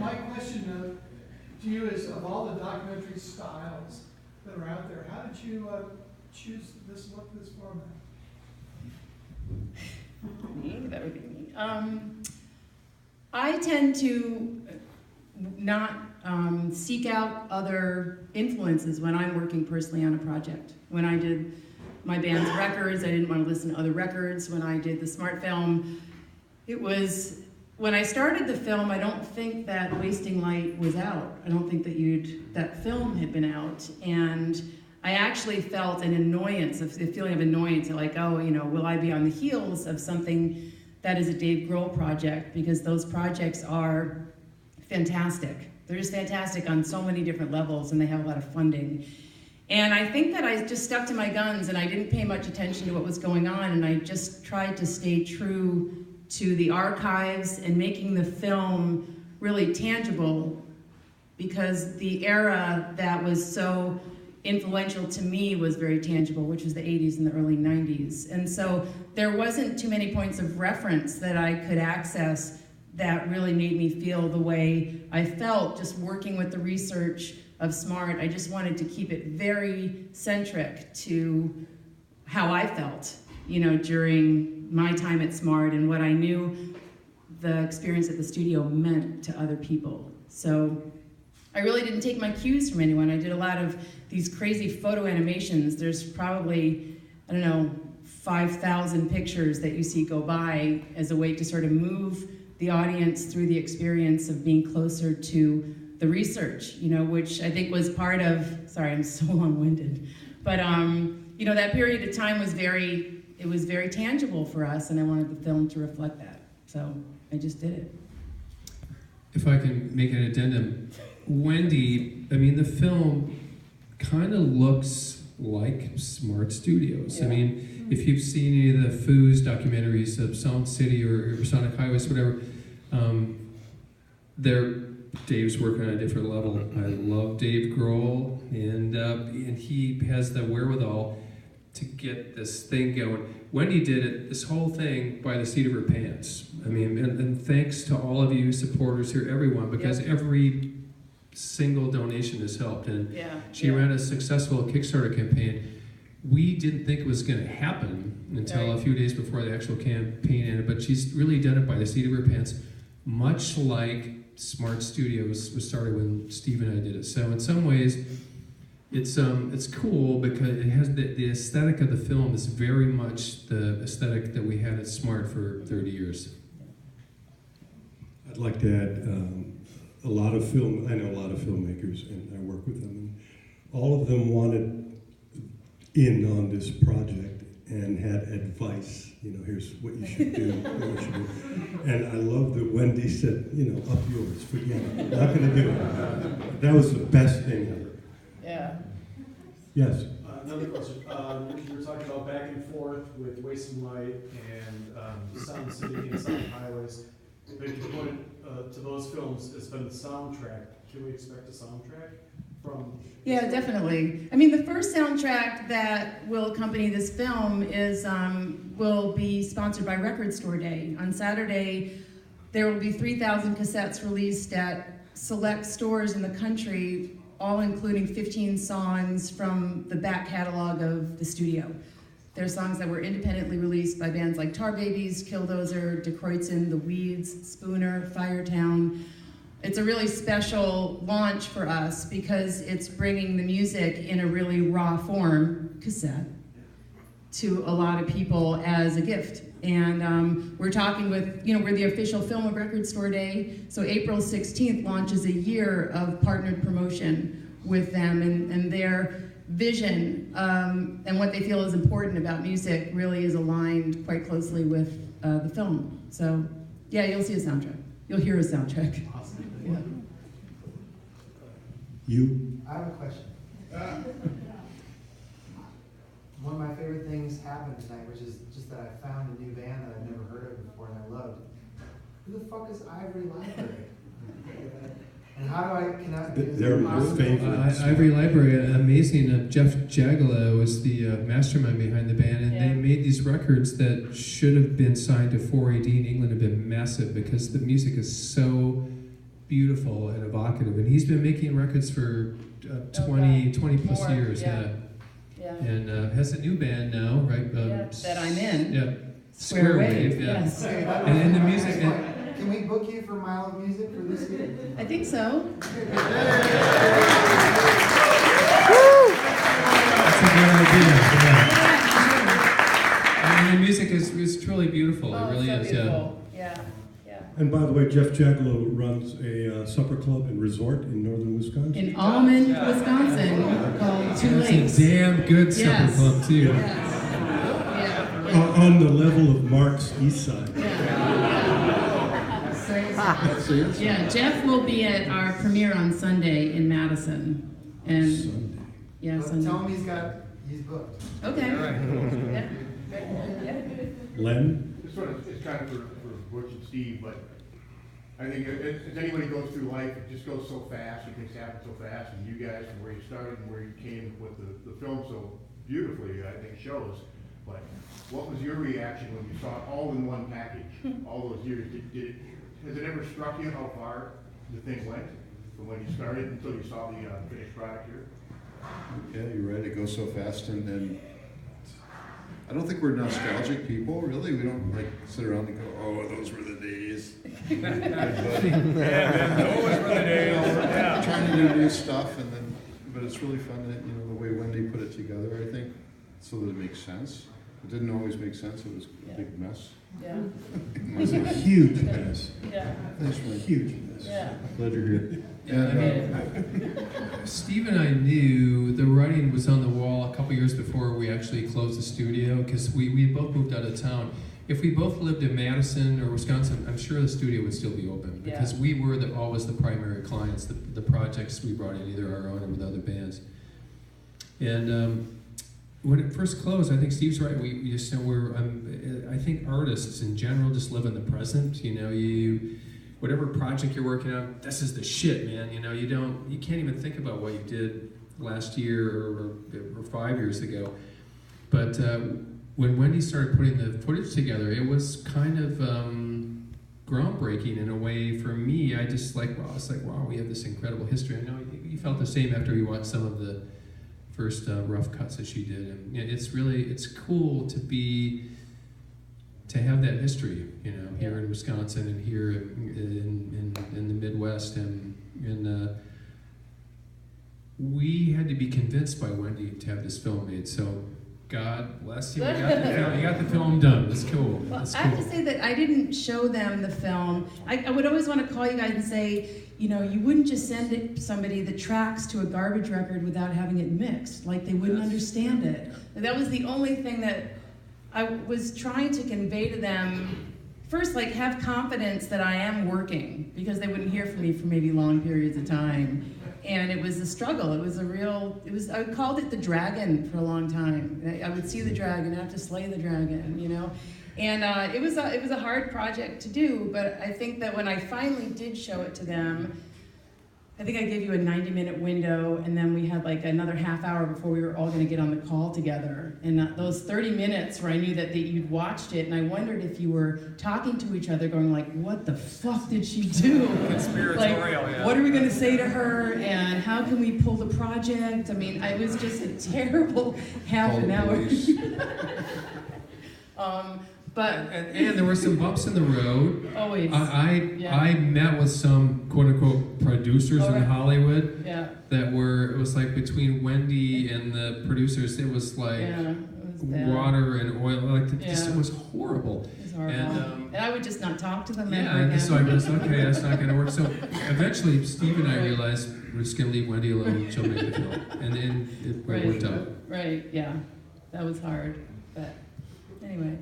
my question to you is, of all the documentary styles that are out there, how did you choose this look, this format? Me? That would be me. I tend to not seek out other influences when I'm working personally on a project. When I did my band's records, I didn't want to listen to other records. When I did the Smart film, it was, when I started the film, I don't think that Wasting Light was out. I don't think that that film had been out. And I actually felt an annoyance, a feeling of annoyance, like, oh, will I be on the heels of something that is a Dave Grohl project? Because those projects are fantastic. They're just fantastic on so many different levels, and they have a lot of funding. And I think that I just stuck to my guns, and I didn't pay much attention to what was going on, and I just tried to stay true to the archives and making the film really tangible, because the era that was so influential to me was very tangible, which was the 80s and the early 90s. And so there wasn't too many points of reference that I could access that really made me feel the way I felt just working with the research of Smart. I just wanted to keep it very centric to how I felt, during my time at Smart and what I knew the experience at the studio meant to other people. So I really didn't take my cues from anyone. I did a lot of these crazy photo animations. There's probably, 5,000 pictures that you see go by as a way to sort of move the audience through the experience of being closer to the research, which I think was part of, sorry, I'm so long-winded, but that period of time was very tangible for us, and I wanted the film to reflect that. So I just did it. If I can make an addendum, Wendy, the film kind of looks like Smart Studios. Yeah. If you've seen any of the Foos documentaries of Sound City or Sonic Highways, whatever, Dave's working on a different level. I love Dave Grohl, and he has the wherewithal to get this thing going. Wendy did it, this whole thing, by the seat of her pants. And thanks to all of you supporters here, everyone, because every single donation has helped. And she ran a successful Kickstarter campaign. We didn't think it was going to happen until a few days before the actual campaign ended, but she's really done it by the seat of her pants, much like Smart Studios was started when Steve and I did it. So in some ways, it's cool because it has the aesthetic of the film is very much the aesthetic that we had at Smart for 30 years. I'd like to add I know a lot of filmmakers, and I work with them, and all of them wanted in on this project and had advice. Here's what you should do, what you should do. And I love that Wendy said, up yours, forget it, not gonna do it. That was the best thing ever. Yeah. Yes? Another question. You were talking about back and forth with Wasting Light and Sound City and Sonic Highways. But if you point to those films, it's been the soundtrack. Can we expect a soundtrack from? Yeah, definitely. The first soundtrack that will accompany this film will be sponsored by Record Store Day. On Saturday, there will be 3,000 cassettes released at select stores in the country, all including 15 songs from the back catalog of the studio. They're songs that were independently released by bands like Tar Babies, Killdozer, De Kreutzen, The Weeds, Spooner, Firetown. It's a really special launch for us because it's bringing the music in a really raw form, cassette, to a lot of people as a gift. And we're talking with, we're the official film of Record Store Day, so April 16th launches a year of partnered promotion with them, and their vision and what they feel is important about music really is aligned quite closely with the film. So, yeah, you'll see a soundtrack. You'll hear a soundtrack. Awesome. Yeah. You? I have a question. One of my favorite things happened tonight, which is just that I found a new band that I've never heard of before and I loved. Who the fuck is Ivory Library? And how do I connect? They're your favorites. Ivory Library, amazing. Jeff Jagala was the mastermind behind the band, and they made these records that should have been signed to 4AD in England, have been massive because the music is so beautiful and evocative. And he's been making records for 20 plus More, years. yeah. Yeah. Yeah. And has a new band now, right? Yeah, that I'm in. Yeah. Square Wave, yeah. yes. And the music. Can we book you for Mile of Music for this year? I think so. That's a good idea. Yeah. And the music is truly beautiful. Oh, It really so is. beautiful. Yeah. Yeah. And by the way, Jeff Jaglow runs a supper club and resort in northern Wisconsin. In Almond, Wisconsin, called Two It's Lakes. a damn good supper Yes. club too. Yes. Yeah. On the level of Mark's east side. Yeah, Jeff will be at our premiere on Sunday in Madison. And Sunday. yeah, But Sunday. tell him he's booked. Okay. Yeah. Yeah. Len? This one is kind of for Butch and Steve, but I think as anybody goes through life, it just goes so fast, and things happen so fast, and you guys, from where you started and where you came with the film so beautifully, I think shows. But what was your reaction when you saw it all in one package, all those years? Has it ever struck you how far the thing went from when you started until you saw the finished product here? Yeah, you're right, it goes so fast, and I don't think we're nostalgic people, really. We don't like sit around and go, oh, those were the days. Those were the days. Trying to do new stuff, but it's really fun that, the way Wendy put it together, I think, so that it makes sense. It didn't always make sense, it was a big mess. Yeah. It was a huge mess. Yeah. Thanks, Wendy. Huge mess. Yeah. Glad you're here. And Steve and I knew the writing was on the wall a couple years before we actually closed the studio, because we both moved out of town. If we both lived in Madison or Wisconsin, I'm sure the studio would still be open, because we were always the primary clients, the projects we brought in, either our own or with other bands. And when it first closed, I think Steve's right. We just I think artists in general just live in the present. Whatever project you're working on, this is the shit, man. You can't even think about what you did last year or 5 years ago. But when Wendy started putting the footage together, it was kind of groundbreaking in a way for me. I was like, wow, we have this incredible history. I know you felt the same after you watched some of the first rough cuts that she did, and it's cool to have that history, here in Wisconsin and here in the Midwest, and we had to be convinced by Wendy to have this film made. So God bless you. You got the film done. That's cool. Well, That's I have cool. to say that I didn't show them the film. I would always want to call you guys and say, you wouldn't just send somebody the tracks to a garbage record without having it mixed. Like, they wouldn't understand it. And that was the only thing that I was trying to convey to them. First, like, have confidence that I am working, because they wouldn't hear from me for maybe long periods of time. And it was a struggle. I called it the dragon for a long time. I would see the dragon, I have to slay the dragon, And it was a hard project to do, but I think that when I finally did show it to them, I think I gave you a 90-minute window, and then we had like another half hour before we were all going to get on the call together. And those 30 minutes where I knew that you'd watched it, and I wondered if you were talking to each other, going like, "What the fuck did she do? Like, what are we going to say to her? And how can we pull the project?" I mean, it was just a terrible half an hour. And there were some bumps in the road. Always. I met with some quote unquote producers in Hollywood that it was like between Wendy and the producers, it was like water and oil, it was horrible. It was horrible. And I would just not talk to them ever and again. so I was, okay, that's not gonna work. So eventually Steve and I realized we're just gonna leave Wendy alone, she'll make the film. And then it worked out. Right, yeah. That was hard, but anyway.